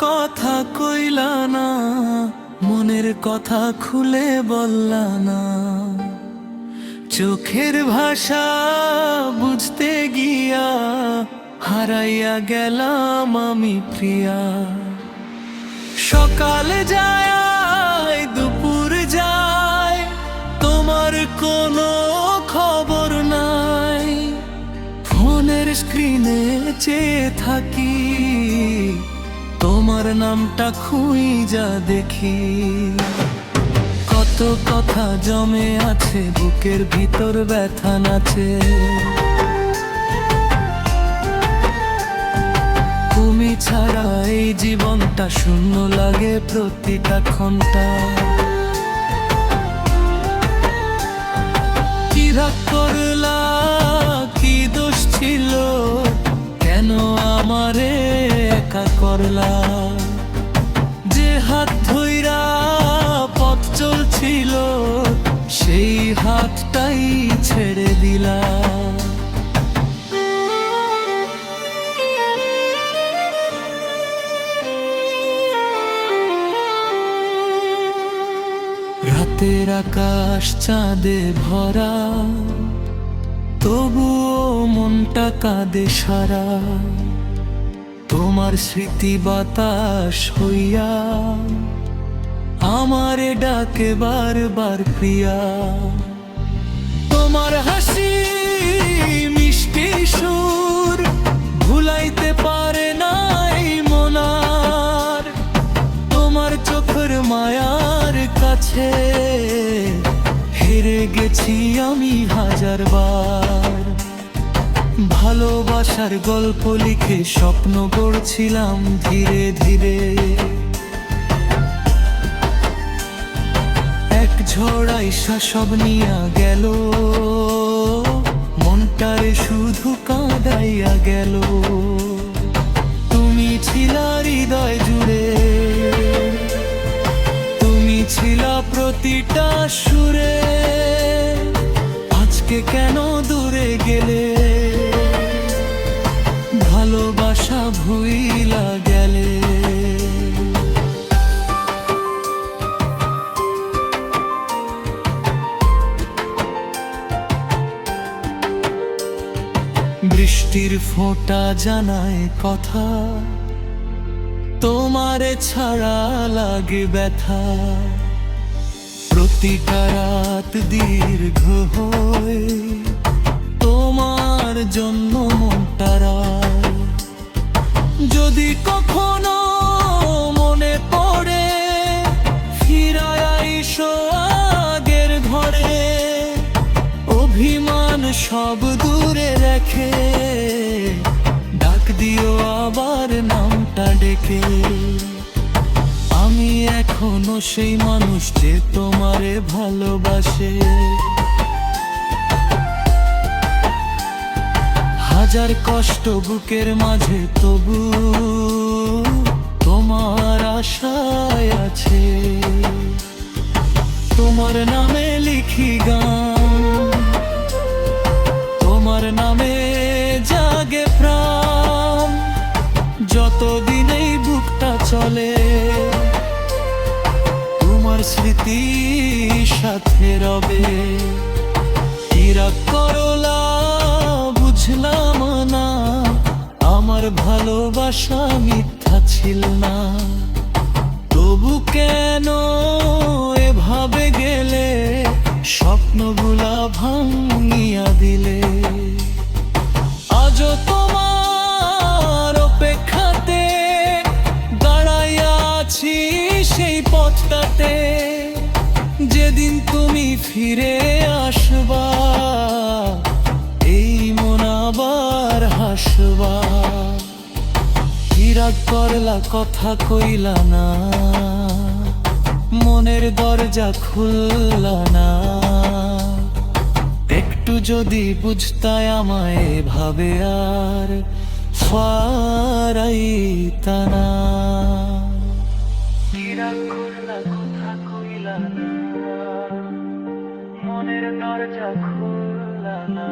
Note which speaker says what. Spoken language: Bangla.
Speaker 1: কথা কইলা না, মনের কথা খুলে বললা না। চোখের ভাষা বুঝতে গিয়া হারাইয়া গেলাম আমি প্রিয়া। সকালে যায় দুপুর যায়, তোমার কোনো খবর নাই। ফোনের স্ক্রিনে চেয়ে থাকি, তোমার নামটা খুঁজা দেখি। কত কথা জমে আছে, বুকের ভিতর ব্যথা নাচে। তুমি ছাড়া এই জীবনটা শূন্য লাগে প্রতিটা ঘন্টা। কি রাগ করলা, কি দোষ ছিল, কেন আমারে একা করলা? যে হাত ধইরা পথ চলছিল, সেই হাতটাই ছেড়ে দিলা। রাতের আকাশ চাঁদে ভরা, তবুও মনটা কাঁদে সারা। তোমার স্মৃতি বাতাস হইয়া আমারে ডাকে বারবার প্রিয়া। তোমার হাসি মিষ্টি সুর ভুলাইতে পারে নাই মনার। তোমার চোখের মায়ার কাছে হেরে গেছি আমি হাজারবার। ভালোবাসার গল্প লিখে স্বপ্ন গড়ছিলাম ধীরে ধীরে। এক ঝড় আইসা সব নিয়া গেল, মনটারে শুধু কাঁদাইয়া গেল। তুমি ছিলা হৃদয় জুড়ে, তুমি ছিলা প্রতিটা সুরে। আজকে কেন দূরে গেলে, ভালোবাসা ভুইলা গেলে। বৃষ্টির ফোঁটা জানায় কথা, তোমারে ছাড়া লাগে ব্যথা। প্রতিটা রাত দীর্ঘ হয়, তোমার জন্য মনটারা। যদি কখনো মনে পড়ে, ফিরায় আইসো আগের ঘরে। অভিমান সব দূরে রেখে, ডাক দিও আবার নামটা ডেকে। আমি এখনো সেই মানুষ যে তোমারে ভালোবাসে। হাজার কষ্ট বুকের মাঝে, তবু তোমার আশায় আছে। তোমার নামে লিখি গান, তোমার নামে জাগে প্রাণ। যতদিন এই বুকটা চলে, তোমার স্মৃতি সাথে রবে। কি রাগ করলা বুঝলাম না, আমার ভালোবাসা মিথ্যা ছিল না। তবু কেন এভাবে গেলে, স্বপ্নগুলা ভাঙিয়া দিলে। আজও তোমার অপেক্ষাতে দাঁড়াইয়া আছি সেই পথটাতে। যেদিন তুমি ফিরে আসবা, এই মন আবার হাসবা। কি রাগ করলা, কথা কইলা না, মনের দরজা খুললা না। একটু যদি বুঝতায় আমায় ভাবে, আর ফারাইতা না। কি রাগ করলা, কথা কইলা না, মনের দরজা খুললা না।